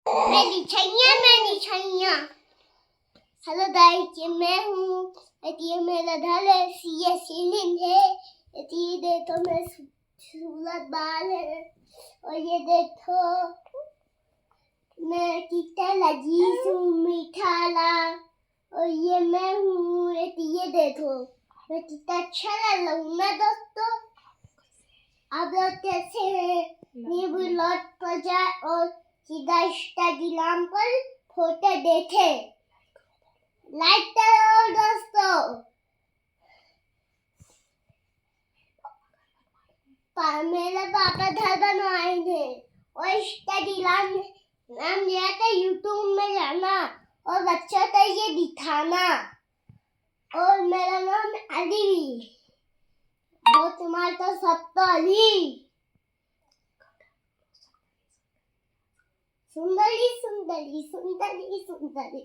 मेरी छैया hello guys, ये मैं हूँ। ये मेरा घर है, ये सीलिंग है। ये देखो मेरे सूरत बाल है। और ये देखो मैं कितना लजीज हूँ, मीठा ला। और ये मैं हूँ। ये देखो मैं कितना अच्छा लग रहा हूँ ना दोस्तों। आप लोग कैसे हैं? नींबू लौट पर जाए और सीधा इंस्टाग्राम पर फोटो देखे। लाइक करो दोस्तों। मेरे पापा घर बनवाए थे और इंस्टाग्राम नाम लिया था, यूट्यूब में जाना और बच्चों को ये दिखाना। और मेरा नाम अली। वो तुम्हारा तो सब तो अली। सुंदरी सुंदरी सुंदरी सुंदरी।